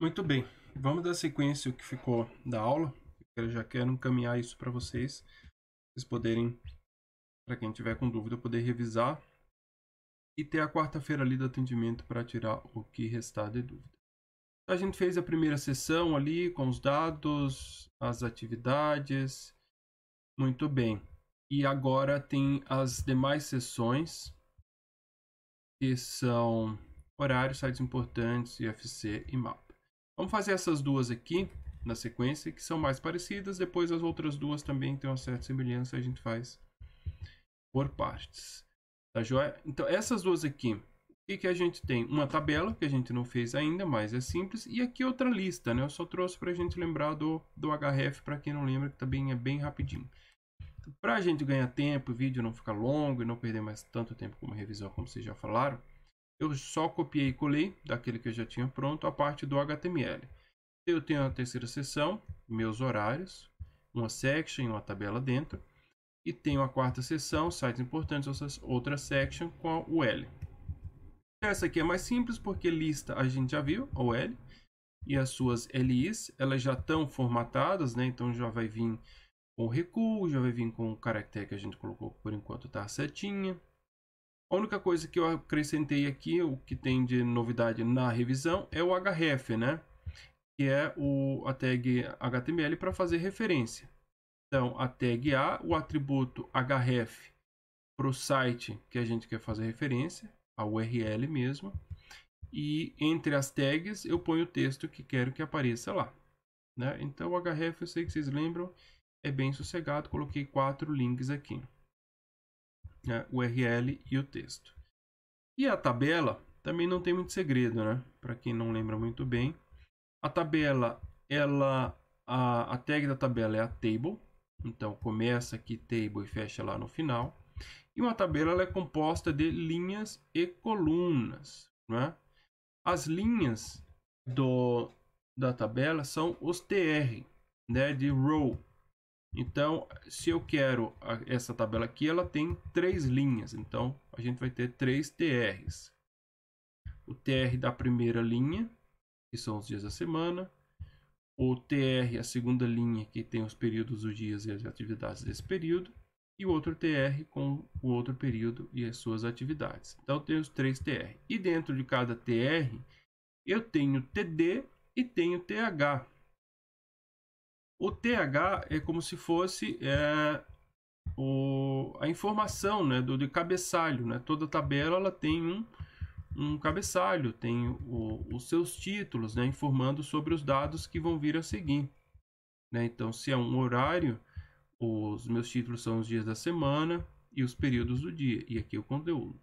Muito bem, vamos dar sequência ao que ficou da aula. Eu já quero encaminhar isso para vocês poderem, para quem tiver com dúvida, poder revisar e ter a quarta-feira ali do atendimento para tirar o que restar de dúvida. A gente fez a primeira sessão ali com os dados, as atividades, muito bem. E agora tem as demais sessões, que são horários, sites importantes, IFC e mapa. Vamos fazer essas duas aqui na sequência, que são mais parecidas. Depois as outras duas também têm uma certa semelhança, a gente faz por partes. Tá joia? Então essas duas aqui, o que a gente tem? Uma tabela, que a gente não fez ainda, mas é simples. E aqui outra lista, né? Eu só trouxe para a gente lembrar do HRF, para quem não lembra, que também é bem rapidinho. Para a gente ganhar tempo, o vídeo não ficar longo e não perder mais tanto tempo como revisão, como vocês já falaram, eu só copiei e colei daquele que eu já tinha pronto a parte do HTML. Eu tenho a terceira seção, meus horários, uma section, uma tabela dentro, e tenho a quarta seção, sites importantes, outra section com o L. Essa aqui é mais simples porque lista a gente já viu, o L, e as suas LIs, elas já estão formatadas, né? Então já vai vir com o recuo, já vai vir com o caractere que a gente colocou por enquanto, tá? Setinha. A única coisa que eu acrescentei aqui, o que tem de novidade na revisão, é o href, né? Que é a tag HTML para fazer referência. Então, a tag A, o atributo href para o site que a gente quer fazer referência, a URL mesmo. E entre as tags eu ponho o texto que quero que apareça lá. Né? Então, o href, eu sei que vocês lembram, é bem sossegado. Coloquei 4 links aqui. Né? O URL e o texto. E a tabela também não tem muito segredo, né? Para quem não lembra muito bem. A tabela, a tag da tabela é a table. Então começa aqui table e fecha lá no final. E uma tabela ela é composta de linhas e colunas, né? As linhas da tabela são os TR, né? De row. Então, se eu quero essa tabela aqui, ela tem 3 linhas. Então, a gente vai ter 3 TRs. O TR da primeira linha, que são os dias da semana. O TR, a segunda linha, que tem os períodos dos dias e as atividades desse período. E o outro TR com o outro período e as suas atividades. Então, eu tenho os 3 TR. E dentro de cada TR, eu tenho TD e tenho TH. O TH é como se fosse a informação, né, de cabeçalho. Né? Toda tabela ela tem um cabeçalho, tem os seus títulos, né, informando sobre os dados que vão vir a seguir. Né? Então, se é um horário, os meus títulos são os dias da semana e os períodos do dia. E aqui o conteúdo.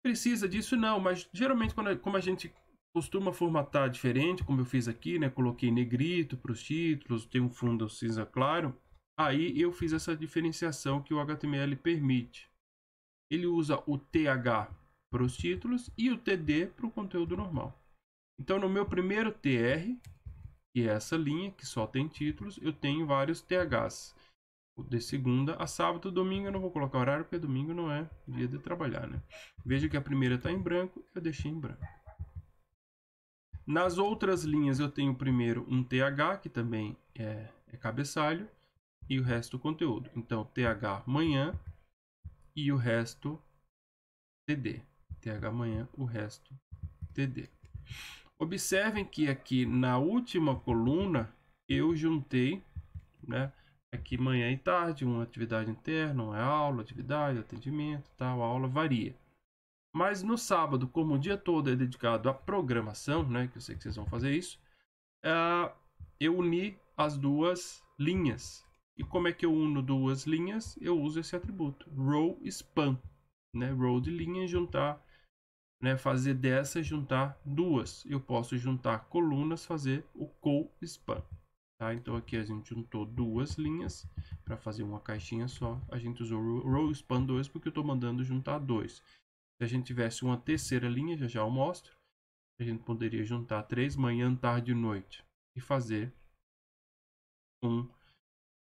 Precisa disso? Não, mas geralmente como a gente costuma formatar diferente, como eu fiz aqui, né? Coloquei negrito para os títulos, tem um fundo cinza claro. Aí eu fiz essa diferenciação que o HTML permite. Ele usa o TH para os títulos e o TD para o conteúdo normal. Então, no meu primeiro TR, que é essa linha que só tem títulos, eu tenho vários THs. De segunda a sábado, domingo eu não vou colocar horário, porque domingo não é dia de trabalhar, né? Veja que a primeira está em branco, eu deixei em branco. Nas outras linhas eu tenho primeiro um TH, que também é cabeçalho, e o resto conteúdo. Então, TH manhã e o resto TD. TH manhã, o resto TD. Observem que aqui na última coluna eu juntei, né? Aqui manhã e tarde, uma atividade interna, uma aula, atividade, atendimento, tal, a aula varia. Mas no sábado, como o dia todo é dedicado à programação, né, que eu sei que vocês vão fazer isso, eu uni as duas linhas. E como é que eu uno duas linhas? Eu uso esse atributo, row span, né, row de linha, juntar, né, fazer dessa juntar duas. Eu posso juntar colunas, fazer o co-span. Tá? Então aqui a gente juntou duas linhas para fazer uma caixinha só. A gente usou row span 2 porque eu estou mandando juntar dois. Se a gente tivesse uma terceira linha, já eu mostro, a gente poderia juntar 3, manhã, tarde e noite, e fazer um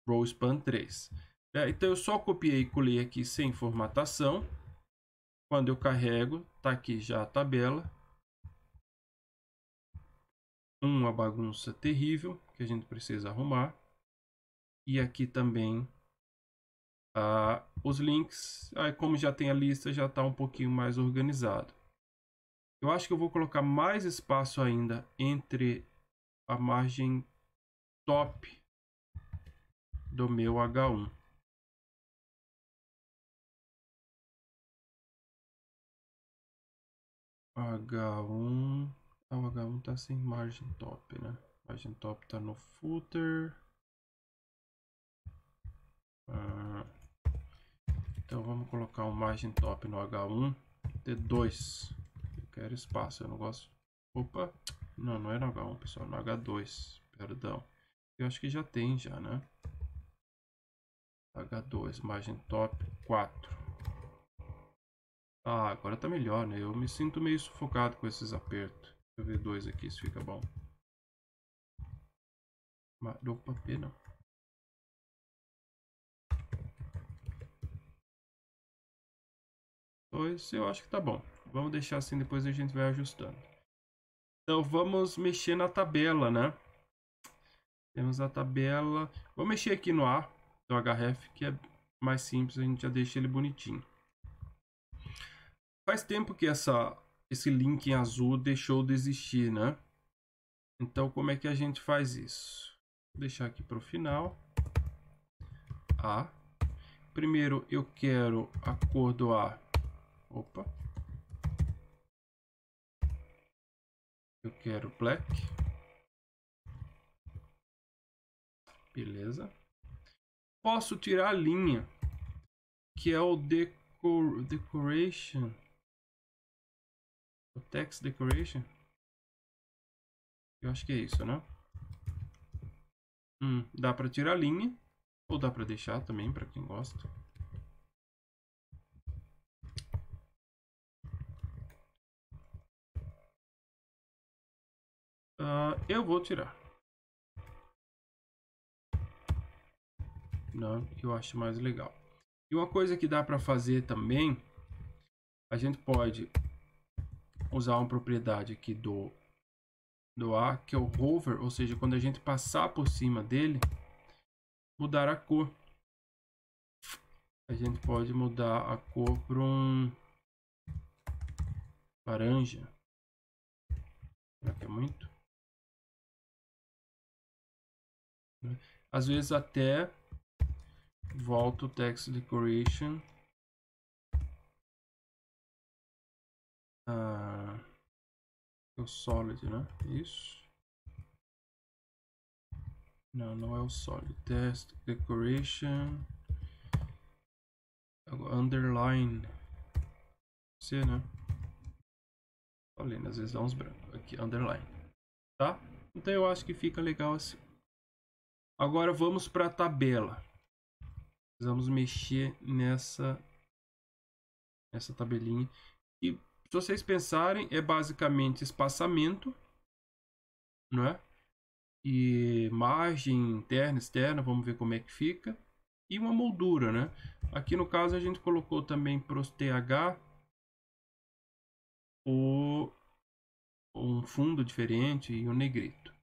row span 3. Então eu só copiei e colei aqui sem formatação. Quando eu carrego, tá aqui já a tabela. uma bagunça terrível que a gente precisa arrumar. E aqui também os links. Aí, como já tem a lista, já está um pouquinho mais organizado. Eu acho que eu vou colocar mais espaço ainda entre a margem top do meu H1. H1. O H1 tá sem margem top, né? Margem top tá no footer. Então vamos colocar um margem top no H1. T2. Eu quero espaço, eu não gosto. Opa! Não é no H1, pessoal, no H2. Perdão. Eu acho que já tem, né? H2, margem top 4. Agora tá melhor, né? Eu me sinto meio sufocado com esses apertos. Deixa eu ver 2 aqui, se fica bom. Opa, P não. Pois eu acho que tá bom. Vamos deixar assim, depois a gente vai ajustando. Então vamos mexer na tabela, né? Temos a tabela. Vou mexer aqui no A do href, que é mais simples, a gente já deixa ele bonitinho. Faz tempo que esse link em azul deixou de existir, né? Então como é que a gente faz isso? Vou deixar aqui para o final. Primeiro eu quero a cor do A. Opa. Eu quero black. Beleza. Posso tirar a linha, que é o decoration. O text decoration. Eu acho que é isso, né? Dá para tirar a linha. Ou dá para deixar também, para quem gosta. Eu vou tirar. Não, eu acho mais legal. E uma coisa que dá para fazer também, a gente pode usar uma propriedade aqui do A, que é o hover, ou seja, quando a gente passar por cima dele, mudar a cor. A gente pode mudar a cor para um laranja. Será que é muito? Às vezes até volta o text decoration. É o solid, né? Isso. Não é o solid. Text decoration. Underline. C, né? Às vezes dá uns brancos. Aqui, underline. Tá? Então eu acho que fica legal assim. Agora vamos para a tabela. Vamos mexer nessa tabelinha. E se vocês pensarem, é basicamente espaçamento, não é? E margem interna, externa, vamos ver como é que fica. E uma moldura, né? Aqui no caso a gente colocou também para os TH um fundo diferente e um negrito.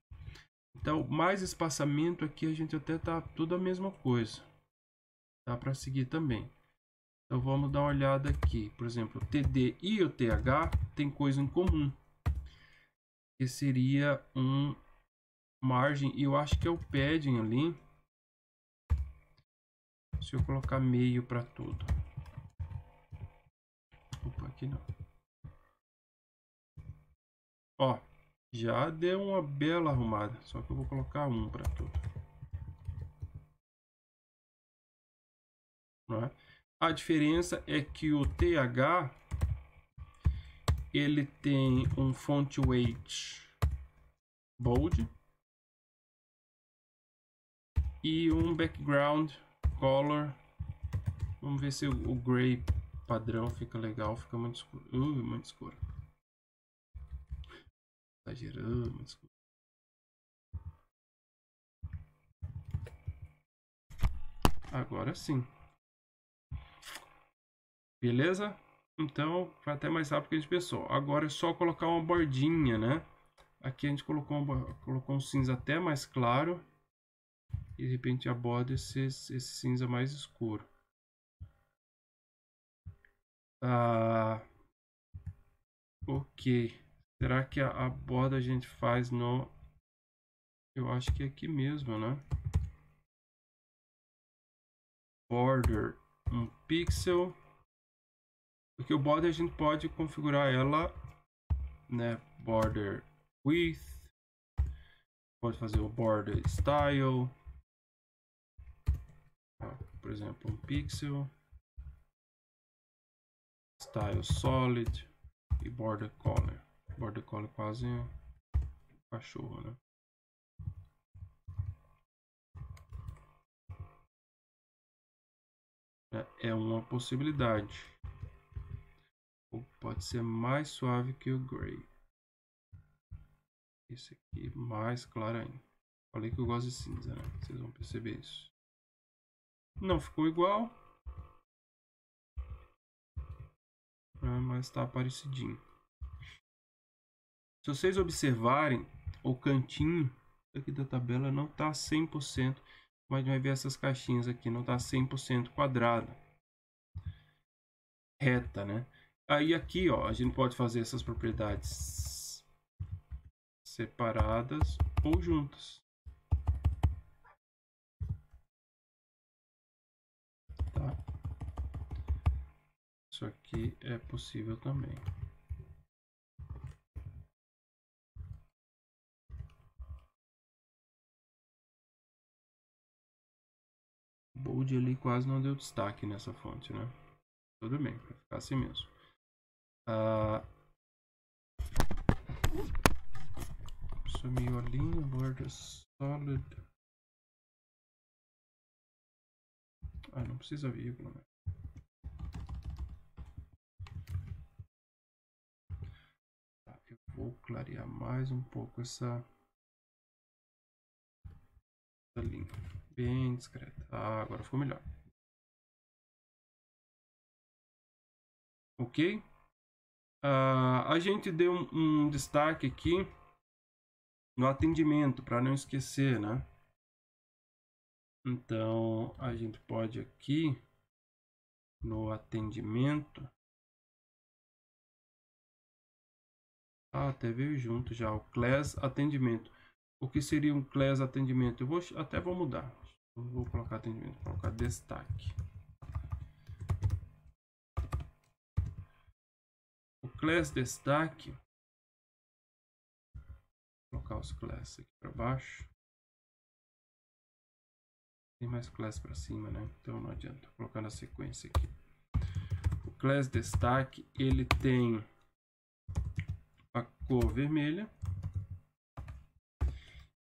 Então, mais espaçamento aqui a gente até tá tudo a mesma coisa. Dá para seguir também. Então vamos dar uma olhada aqui. Por exemplo, o TD e o TH tem coisa em comum. Que seria um margem, e eu acho que é o padding ali. Se eu colocar meio para tudo. Opa, aqui não. Ó, já deu uma bela arrumada. Só que eu vou colocar um para tudo. Não é? A diferença é que o TH ele tem um font weight bold e um background color. Vamos ver se o gray padrão fica legal. Fica muito escuro. Muito escuro. Exagerando, muito escuro. Agora sim. Beleza? Então, foi até mais rápido que a gente pensou. Agora é só colocar uma bordinha, né? Aqui a gente colocou um cinza até mais claro. E de repente a borda esse cinza mais escuro. Ok. Será que a borda a gente faz no... Eu acho que é aqui mesmo, né? Border, um pixel. Porque o border a gente pode configurar ela, né? Border width. Pode fazer o border style. Por exemplo, um pixel. Style solid. E border color. Border color quase um cachorro, né? É uma possibilidade. Ou pode ser mais suave que o gray. Esse aqui mais claro ainda. Falei que eu gosto de cinza, né? Vocês vão perceber isso. Não ficou igual. Mas tá parecidinho. Se vocês observarem, o cantinho aqui da tabela não tá 100%. Mas vai ver essas caixinhas aqui, não tá 100% quadrada. Reta, né? Aí aqui, ó, a gente pode fazer essas propriedades separadas ou juntas. Tá? Isso aqui é possível também. O bold ali quase não deu destaque nessa fonte, né? Tudo bem, vai ficar assim mesmo. Sumiu a linha, border solid. Não precisa vírgula, né? Tá, eu vou clarear mais um pouco essa linha. Bem discreta. Agora ficou melhor. Ok? A gente deu um destaque aqui no atendimento, para não esquecer, né? Então, a gente pode aqui no atendimento. Até veio junto já o class atendimento. O que seria um class atendimento? Eu até vou mudar. Eu vou colocar atendimento, vou colocar destaque. O class destaque. Vou colocar os class aqui para baixo. Tem mais class para cima, né? Então não adianta. Vou colocar na sequência aqui. O class destaque, ele tem a cor vermelha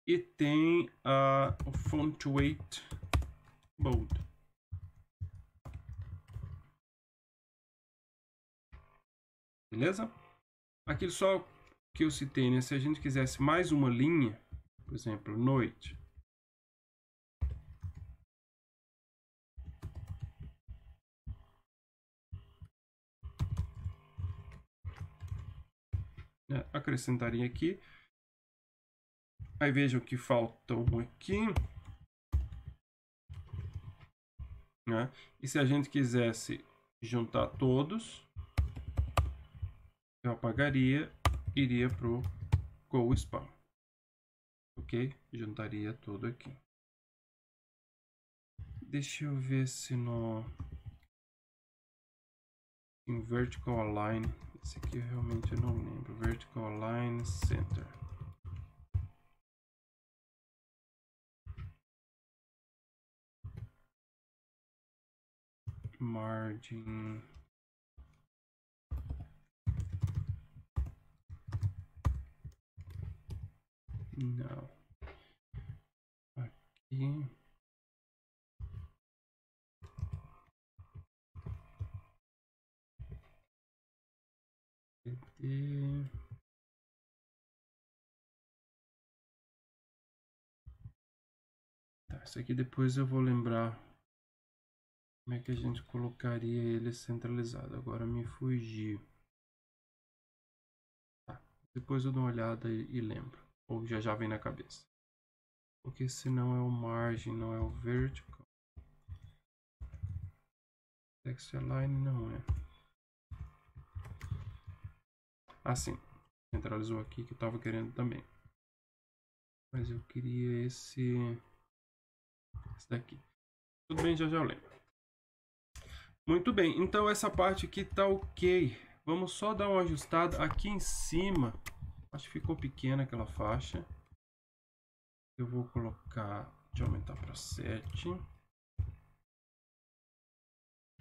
e tem o font weight bold. Beleza? Aquilo só que eu citei, né? Se a gente quisesse mais uma linha, por exemplo, noite. Né? Acrescentaria aqui. Aí vejam que falta um aqui. Né? E se a gente quisesse juntar todos, eu apagaria, iria para o Go Spam. Ok? Juntaria tudo aqui. Deixa eu ver se no em Vertical Align, esse aqui eu realmente não lembro. Vertical Align Center. Margin. Não. Aqui. E... Tá, isso aqui depois eu vou lembrar como é que a gente colocaria ele centralizado. Agora me fugiu. Tá, Depois eu dou uma olhada e lembro. Ou já vem na cabeça. Porque senão é o margin, não é o vertical. Text align não é. Assim. Centralizou aqui que eu estava querendo também. Mas eu queria esse daqui. Tudo bem, já eu lembro. Muito bem, então essa parte aqui tá ok. Vamos só dar uma ajustada aqui em cima. Acho que ficou pequena aquela faixa. Eu vou colocar, deixa eu aumentar para 7.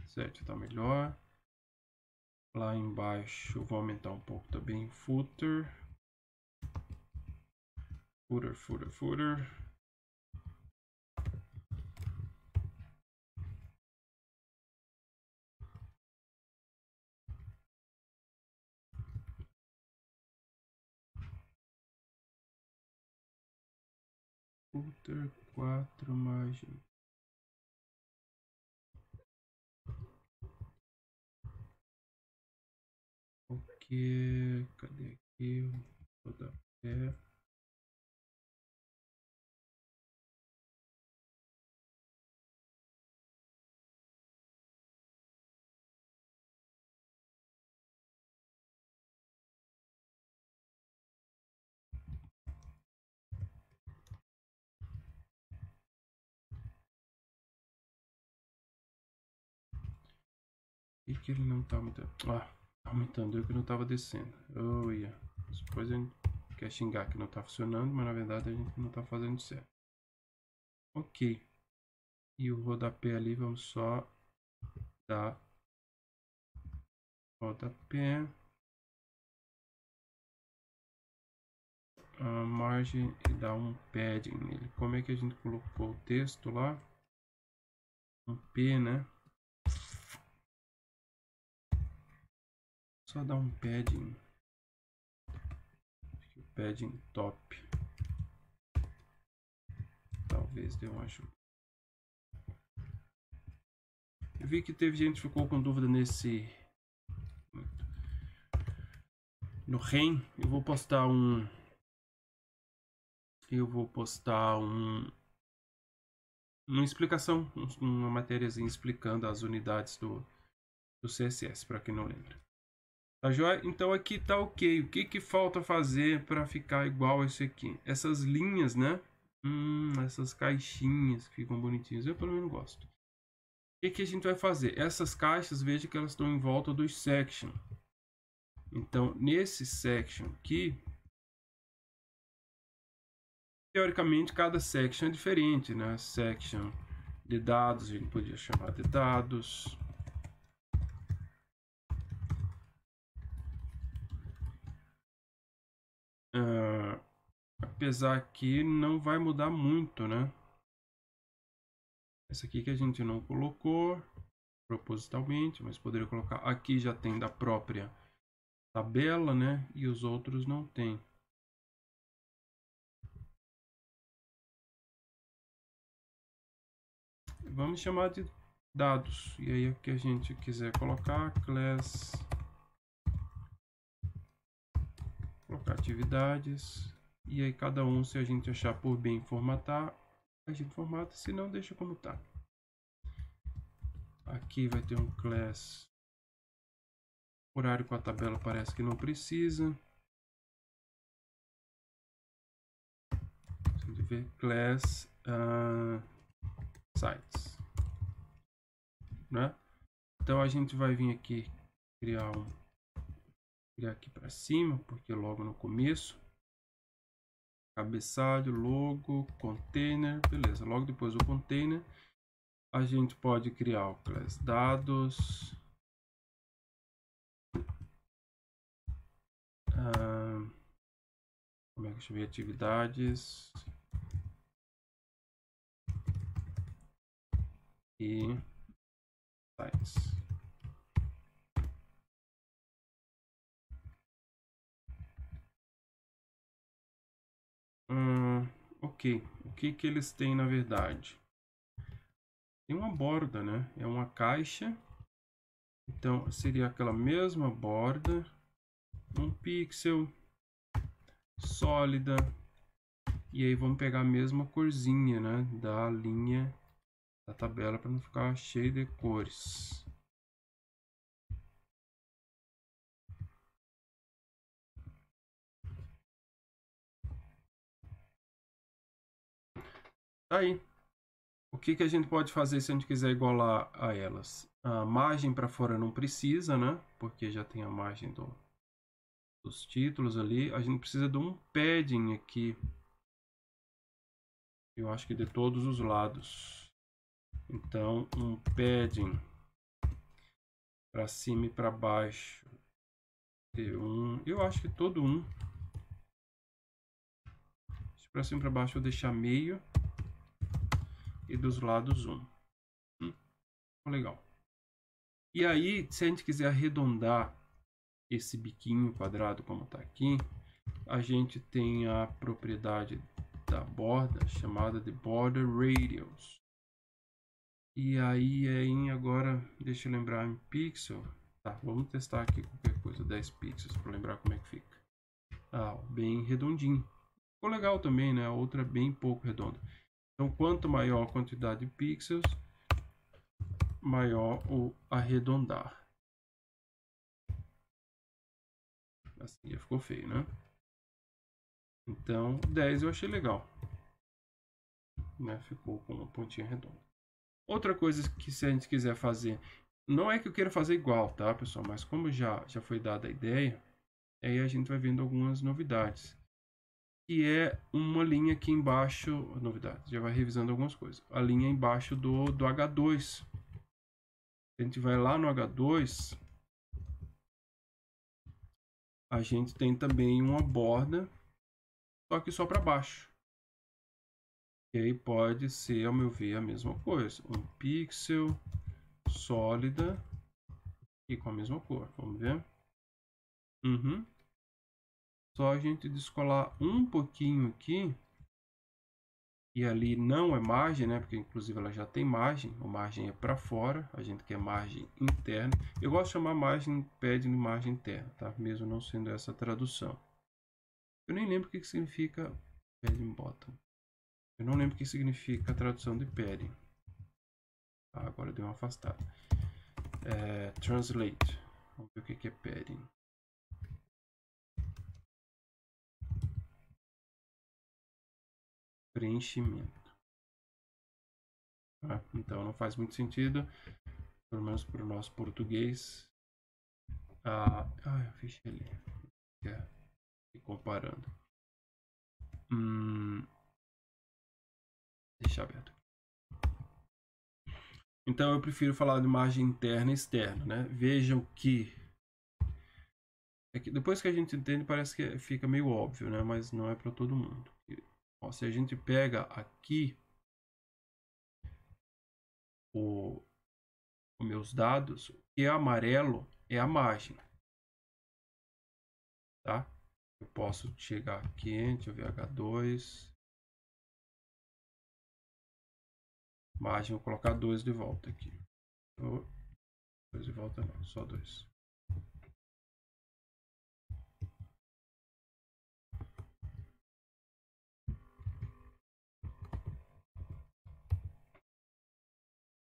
7 tá melhor. Lá embaixo eu vou aumentar um pouco também o footer. Footer. Footer 4 margem. Ok, cadê aqui o rodapé? E que ele não tá aumentando? Ah, aumentando, eu que não tava descendo. Oh, yeah. Depois a gente quer xingar que não tá funcionando, mas na verdade a gente não tá fazendo certo. Ok. E o rodapé ali, vamos só dar rodapé. A margem e dar um padding nele. Como é que a gente colocou o texto lá? Um P, né? Só dar um padding. Acho que o padding top. Talvez dê uma ajuda. Eu vi que teve gente que ficou com dúvida nesse... No REM. Eu vou postar uma explicação, uma matériazinha explicando as unidades do CSS, para quem não lembra. Tá joia? Então aqui tá ok. O que falta fazer para ficar igual a esse aqui? Essas linhas, né? Essas caixinhas que ficam bonitinhas. Eu pelo menos gosto. O que a gente vai fazer? Essas caixas, veja que elas estão em volta dos section. Então, nesse section aqui, teoricamente, cada section é diferente, né? Section de dados, a gente podia chamar de dados. Apesar que não vai mudar muito, né? Essa aqui que a gente não colocou propositalmente, mas poderia colocar. Aqui já tem da própria tabela, né? E os outros não tem. Vamos chamar de dados. E aí o que a gente quiser colocar, class, colocar atividades. E aí cada um, se a gente achar por bem formatar, a gente formata, se não deixa como tá. Aqui vai ter um class. Horário com a tabela parece que não precisa. A gente vê class sites, né? Então a gente vai vir aqui criar aqui para cima, porque logo no começo, cabeçalho, logo, container, beleza. Logo depois do container, a gente pode criar o class dados, como é que deixa eu ver, atividades e sites. Ok, o que eles têm na verdade? Tem uma borda, né? É uma caixa. Então seria aquela mesma borda, um pixel, sólida. E aí vamos pegar a mesma corzinha, né, da linha da tabela para não ficar cheio de cores. Tá aí. O que que a gente pode fazer se a gente quiser igualar a elas? A margem para fora não precisa, né? Porque já tem a margem dos títulos ali. A gente precisa de um padding aqui. Eu acho que de todos os lados. Então, um padding para cima e para baixo. Eu acho que todo um. Para cima e para baixo eu vou deixar meio. E dos lados um. Legal. E aí, se a gente quiser arredondar esse biquinho quadrado como está aqui, a gente tem a propriedade da borda chamada de border radius. E aí agora, deixa eu lembrar em pixel. Tá, vamos testar aqui qualquer coisa, 10 pixels para lembrar como é que fica. Ah, bem redondinho. Ficou legal também, né? A outra é bem pouco redonda. Então, quanto maior a quantidade de pixels, maior o arredondar. Assim já ficou feio, né? Então, 10 eu achei legal. Né? Ficou com uma pontinha redonda. Outra coisa que se a gente quiser fazer, não é que eu queira fazer igual, tá, pessoal? Mas como já foi dada a ideia, aí a gente vai vendo algumas novidades. Que é uma linha aqui embaixo, novidades, já vai revisando algumas coisas. A linha embaixo do H2. A gente vai lá no H2, a gente tem também uma borda, só que só para baixo. E aí pode ser, ao meu ver, a mesma coisa. Um pixel sólida e com a mesma cor. Vamos ver? Só a gente descolar um pouquinho aqui. E ali não é margem, né? Porque inclusive ela já tem margem. A margem é para fora. A gente quer margem interna. Eu gosto de chamar margem padding de margem interna, tá? Mesmo não sendo essa tradução. Eu nem lembro o que significa padding bottom. Eu não lembro o que significa a tradução de padding. Ah, agora deu uma afastada. Translate. Vamos ver o que é padding. Preenchimento. Ah, então não faz muito sentido. Pelo menos para o nosso português. Eu fechei ali. Comparando. Deixa aberto. Então eu prefiro falar de margem interna e externa, né? Vejam que depois que a gente entende parece que fica meio óbvio, né? Mas não é para todo mundo. Ó, se a gente pega aqui os meus dados, o que é amarelo é a margem, tá? Eu posso chegar aqui, deixa eu ver, H2. Margem, vou colocar 2 de volta aqui. 2 de volta não, só 2.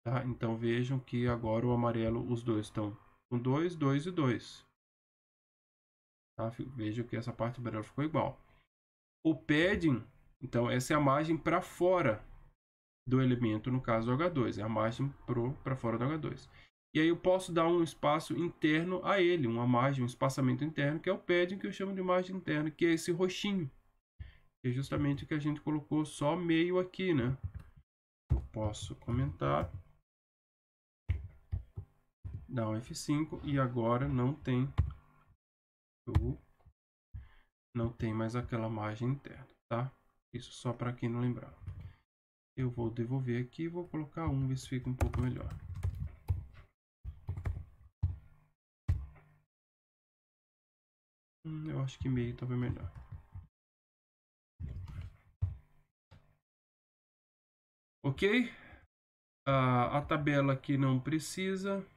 Tá? Então vejam que agora o amarelo, os dois estão com 2, 2 e 2. Tá? Vejam que essa parte amarela ficou igual. O padding, então essa é a margem para fora do elemento, no caso do H2. É a margem para fora do H2. E aí eu posso dar um espaço interno a ele, uma margem, um espaçamento interno, que é o padding, que eu chamo de margem interna, que é esse roxinho. Que é justamente o que a gente colocou só meio aqui, né? Eu posso comentar. Dá um F5 e agora não tem mais aquela margem interna, tá? Isso só para quem não lembrar. Eu vou devolver aqui e vou colocar 1, ver se fica um pouco melhor. Eu acho que meio talvez melhor. Ok? A tabela aqui não precisa.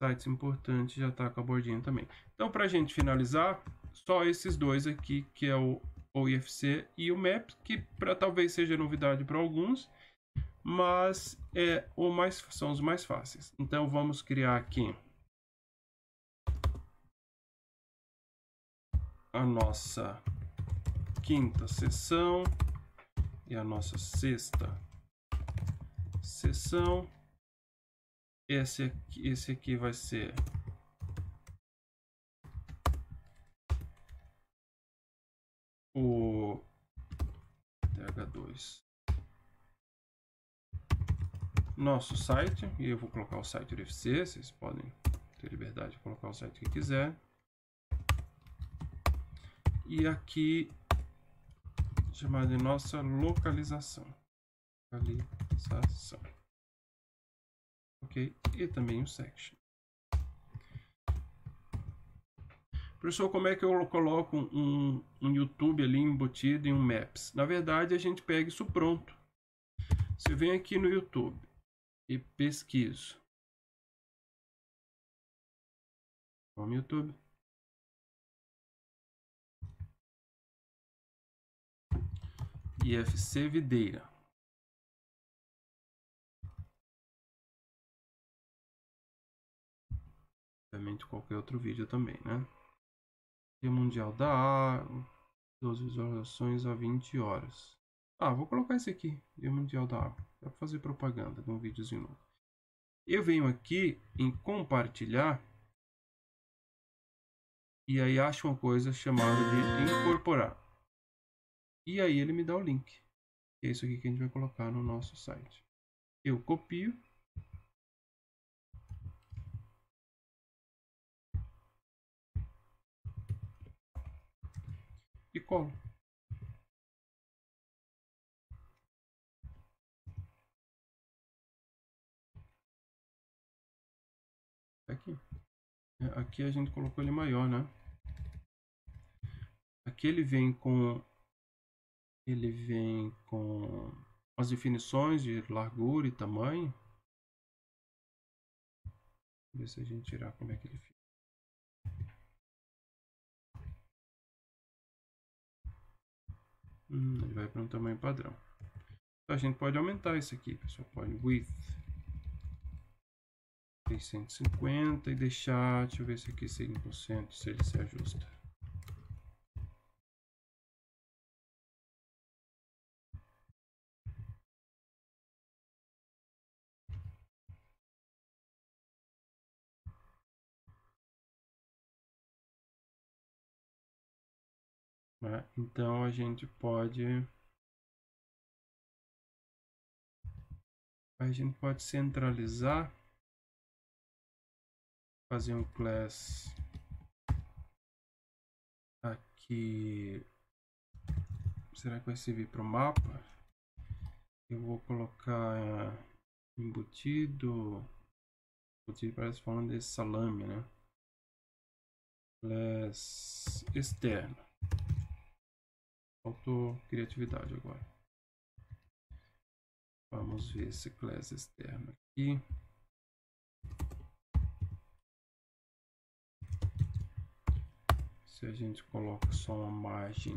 Sites importantes já está com a bordinha também. Então, para a gente finalizar, só esses dois aqui, que é o IFC e o Maps, que talvez seja novidade para alguns, mas são os mais fáceis. Então vamos criar aqui a nossa quinta sessão e a nossa sexta sessão. Esse aqui vai ser o TH2 nosso site, e eu vou colocar o site do UFC, vocês podem ter liberdade de colocar o site que quiser. E aqui chamar de nossa localização. Ok, e também o section. Professor, como é que eu coloco um YouTube ali embutido em um Maps? Na verdade, a gente pega isso pronto. Você vem aqui no YouTube e pesquiso. Vamos YouTube. IFC Videira. Obviamente qualquer outro vídeo também, né? Dia Mundial da Água. 12 visualizações a 20 horas. Ah, vou colocar esse aqui. Dia Mundial da Água. Dá para fazer propaganda de um videozinho novo. Eu venho aqui em compartilhar. E aí acho uma coisa chamada de incorporar. E aí ele me dá o link. É isso aqui que a gente vai colocar no nosso site. Eu copio. E colo. Aqui. Aqui a gente colocou ele maior, né? Aqui ele vem com as definições de largura e tamanho. Ver se a gente tirar como é que ele fica. Ele vai para um tamanho padrão. Então a gente pode aumentar isso aqui, pessoal. Pode width 650 e deixar, deixa eu ver se aqui 100%, se ele se ajusta. Então a gente pode centralizar, fazer um class aqui. Será que vai servir para o mapa? Eu vou colocar embutido parece falando desse salame, né? Class externo. Faltou criatividade agora. Vamos ver esse class externo aqui. Se a gente coloca só uma margem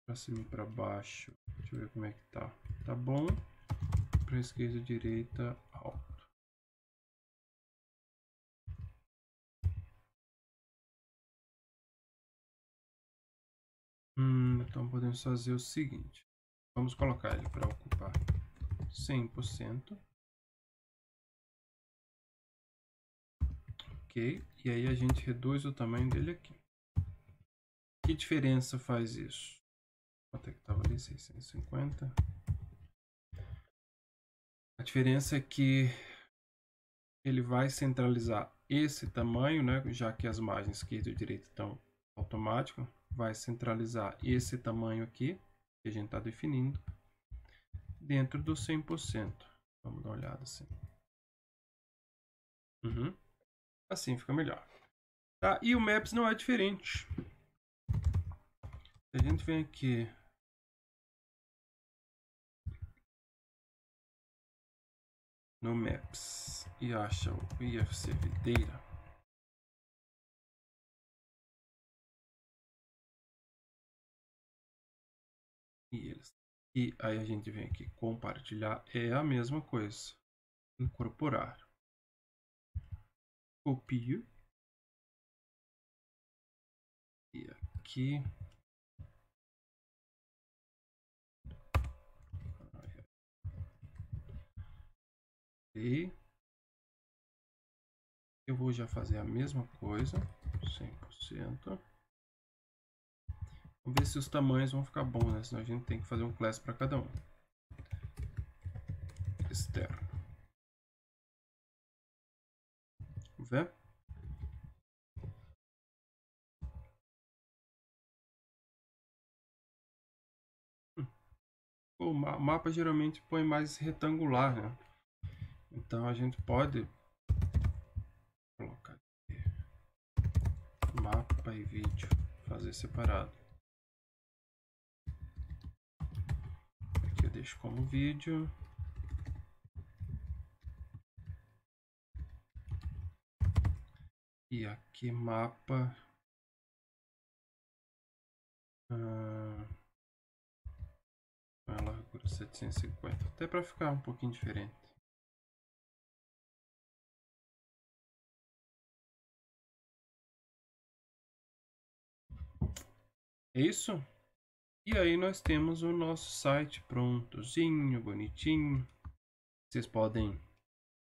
para cima e para baixo, deixa eu ver como é que tá. Tá bom. Para esquerda e direita, alto. Então podemos fazer o seguinte. Vamos colocar ele para ocupar 100%. Ok. E aí a gente reduz o tamanho dele aqui. Que diferença faz isso? Quanto é que estava ali? 650. A diferença é que ele vai centralizar esse tamanho, né? Já que as margens esquerda e direita estão automáticas, vai centralizar esse tamanho aqui, que a gente está definindo, dentro do 100%. Vamos dar uma olhada assim. Assim fica melhor. Tá? E o Maps não é diferente. A gente vem aqui no Maps e acha o IFC Videira. e eles. E aí a gente vem aqui, compartilhar, é a mesma coisa. Incorporar. Copio. E aqui. E eu vou já fazer a mesma coisa, 100%. Vamos ver se os tamanhos vão ficar bons, né? Senão a gente tem que fazer um class para cada um. Externo. Vamos ver? O mapa geralmente põe mais retangular, né? Então a gente pode colocar aqui, mapa e vídeo, fazer separado. Aqui eu deixo como vídeo. E aqui mapa. A largura 750, até para ficar um pouquinho diferente. É isso? E aí nós temos o nosso site prontozinho, bonitinho. Vocês podem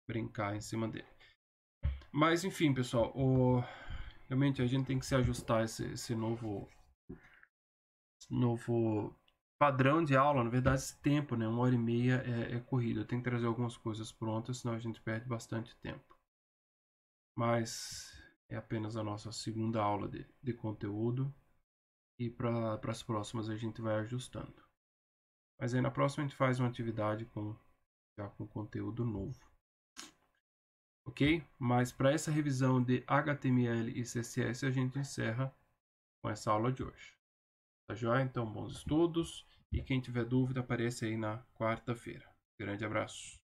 brincar em cima dele. Mas enfim, pessoal, realmente a gente tem que se ajustar a esse novo padrão de aula. Na verdade, esse tempo, né? 1h30 é corrido. Eu tenho que trazer algumas coisas prontas, senão a gente perde bastante tempo. Mas é apenas a nossa segunda aula de conteúdo. E para as próximas a gente vai ajustando. Mas aí na próxima a gente faz uma atividade já com conteúdo novo. Ok? Mas para essa revisão de HTML e CSS a gente encerra com essa aula de hoje. Tá joia? Então, bons estudos. E quem tiver dúvida, aparece aí na quarta-feira. Grande abraço.